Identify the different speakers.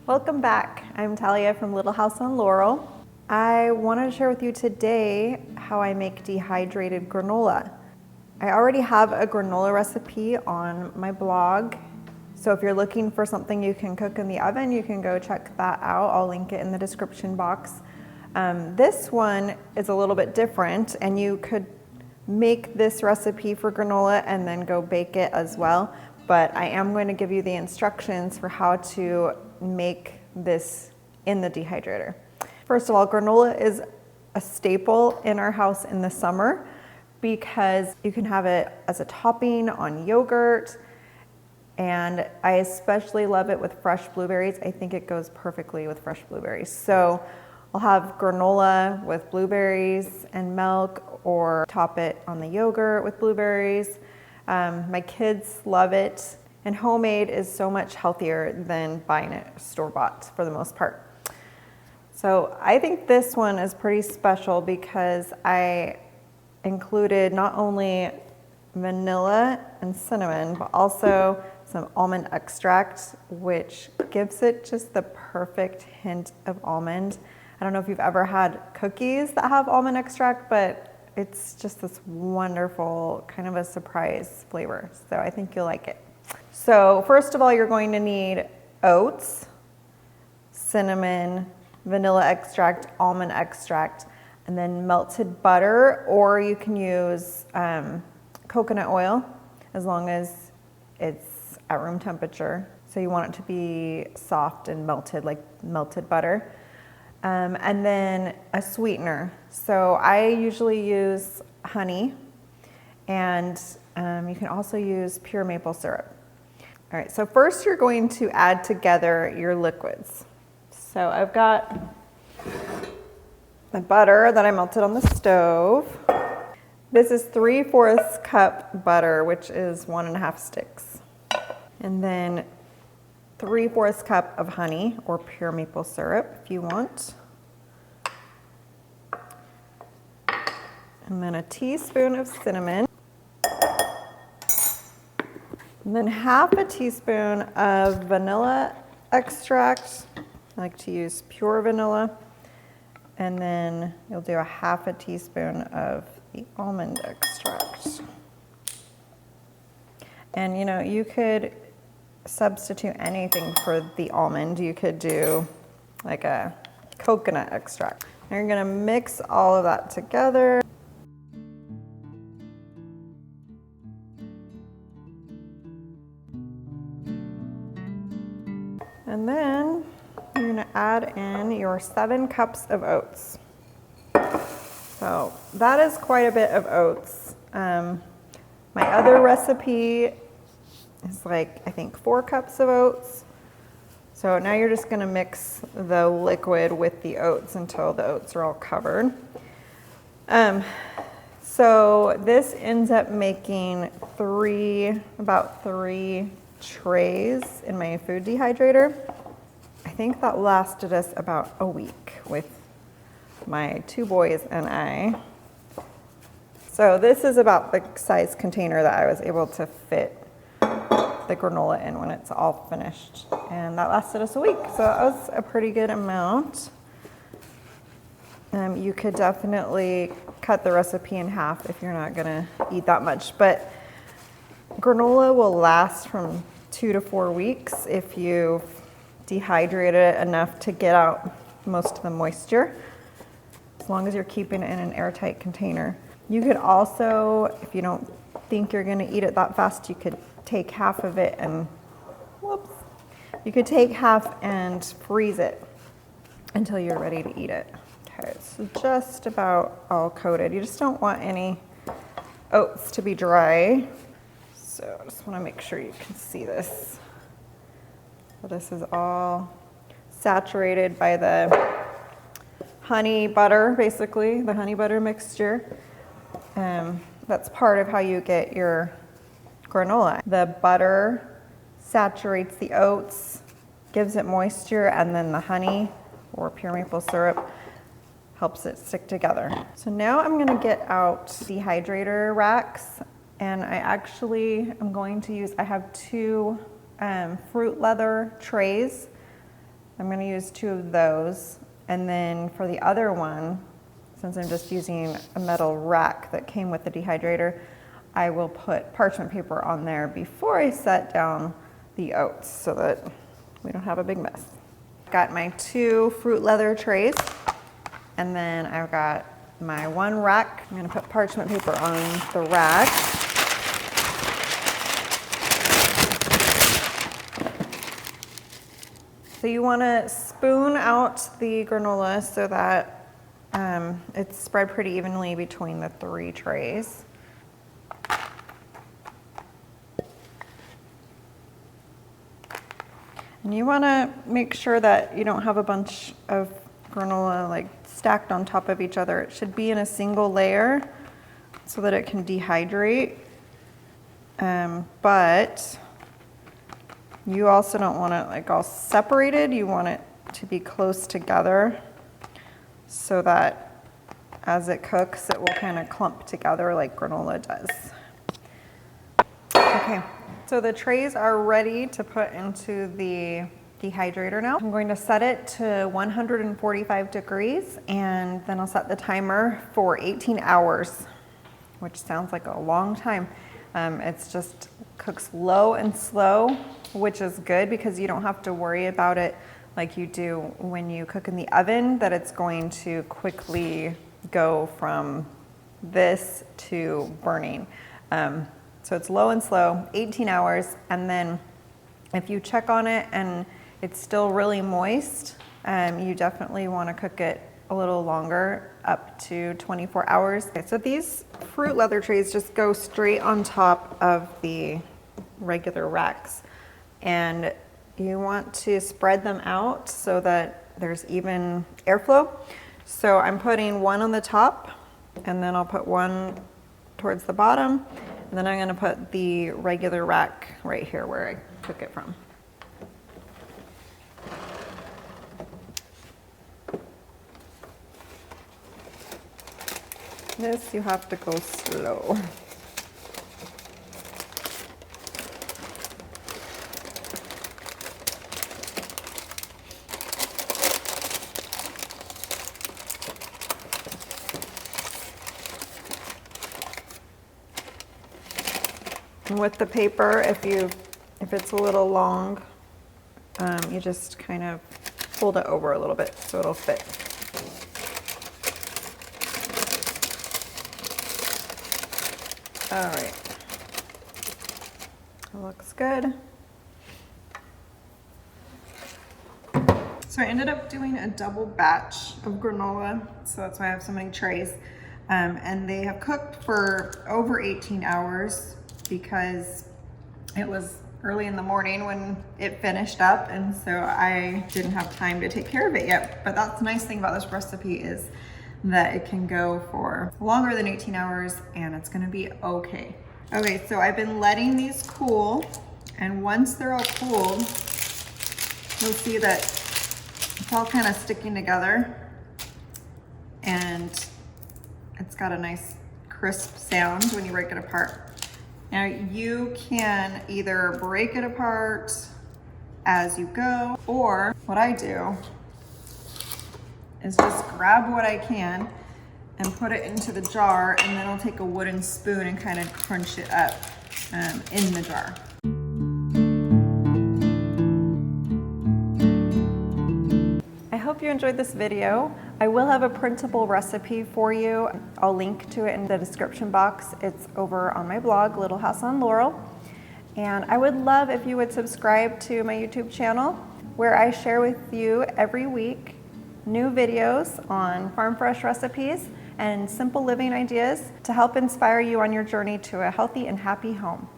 Speaker 1: Welcome back. I'm Talia from Little House on Laurel. I wanted to share with you today how I make dehydrated granola. I already have a granola recipe on my blog, so if you're looking for something you can cook in the oven, you can go check that out. I'll link it in the description box. This one is a little bit different, and you could make this recipe for granola and then go bake it as well, but I am going to give you the instructions for how to make this in the dehydrator. First of all, granola is a staple in our house in the summer because you can have it as a topping on yogurt, and I especially love it with fresh blueberries. I think it goes perfectly with fresh blueberries. So I'll have granola with blueberries and milk, or top it on the yogurt with blueberries. My kids love it, and homemade is so much healthier than buying it store-bought for the most part. So I think this one is pretty special because I included not only vanilla and cinnamon, but also some almond extract, which gives it just the perfect hint of almond. I don't know if you've ever had cookies that have almond extract, but it's just this wonderful kind of a surprise flavor. So I think you'll like it. So first of all, you're going to need oats, cinnamon, vanilla extract, almond extract, and then melted butter, or you can use coconut oil as long as it's at room temperature. So you want it to be soft and melted, like melted butter. And then a sweetener. So I usually use honey, and you can also use pure maple syrup. All right, so first you're going to add together your liquids. So I've got the butter that I melted on the stove. This is 3/4 cup butter, which is 1.5 sticks. And then 3/4 cup of honey, or pure maple syrup if you want. And then a teaspoon of cinnamon. And then 1/2 teaspoon of vanilla extract. I like to use pure vanilla. And then you'll do 1/2 teaspoon of the almond extract. And you know, you could substitute anything for the almond. You could do like a coconut extract. And you're gonna mix all of that together. And then you're gonna add in your 7 cups of oats. So that is quite a bit of oats. My other recipe is like, I think 4 cups of oats. So now you're just gonna mix the liquid with the oats until the oats are all covered. So this ends up making about three trays in my food dehydrator. I think that lasted us about a week with my 2 boys and I. So this is about the size container that I was able to fit the granola in when it's all finished. And that lasted us a week, so that was a pretty good amount. You could definitely cut the recipe in half if you're not gonna eat that much, but granola will last from 2 to 4 weeks if you dehydrate it enough to get out most of the moisture, as long as you're keeping it in an airtight container. You could also, if you don't think you're gonna eat it that fast, you could take half of it and, you could take half and freeze it until you're ready to eat it. Okay, so just about all coated. You just don't want any oats to be dry. So I just want to make sure you can see this. So this is all saturated by the honey butter, basically, the honey butter mixture. That's part of how you get your granola. The butter saturates the oats, gives it moisture, and then the honey, or pure maple syrup, helps it stick together. So now I'm gonna get out dehydrator racks, and I actually am going to use, I have 2 fruit leather trays I'm gonna use 2 of those. And then for the other one, since I'm just using a metal rack that came with the dehydrator, I will put parchment paper on there before I set down the oats so that we don't have a big mess. Got my 2 fruit leather trays, and then I've got my 1 rack. I'm gonna put parchment paper on the rack. So you wanna spoon out the granola so that it's spread pretty evenly between the 3 trays. And you wanna make sure that you don't have a bunch of granola like stacked on top of each other. It should be in a single layer so that it can dehydrate. But you also don't want it like all separated. You want it to be close together so that as it cooks, it will kind of clump together like granola does. Okay, so the trays are ready to put into the dehydrator now. I'm going to set it to 145 degrees, and then I'll set the timer for 18 hours, which sounds like a long time. It's just cooks low and slow, which is good because you don't have to worry about it like you do when you cook in the oven, that it's going to quickly go from this to burning. So it's low and slow, 18 hours, and then if you check on it and it's still really moist, you definitely want to cook it a little longer, up to 24 hours. Okay, so these fruit leather trays just go straight on top of the regular racks, and you want to spread them out so that there's even airflow. So I'm putting 1 on the top, and then I'll put 1 towards the bottom, and then I'm going to put the regular rack right here where I took it from. This you have to go slow. And with the paper, if it's a little long, you just kind of fold it over a little bit so it'll fit. All right, looks good. So I ended up doing a double batch of granola, so that's why I have so many trays. And they have cooked for over 18 hours because it was early in the morning when it finished up, and so I didn't have time to take care of it yet. But that's the nice thing about this recipe is that it can go for longer than 18 hours and it's gonna be okay. Okay, so I've been letting these cool, and once they're all cooled, you'll see that it's all kind of sticking together and it's got a nice crisp sound when you break it apart. Now you can either break it apart as you go, or what I do is just grab what I can and put it into the jar, and then I'll take a wooden spoon and kind of crunch it up in the jar. I hope you enjoyed this video. I will have a printable recipe for you. I'll link to it in the description box. It's over on my blog, Little House on Laurel. And I would love if you would subscribe to my YouTube channel, where I share with you every week new videos on farm fresh recipes and simple living ideas to help inspire you on your journey to a healthy and happy home.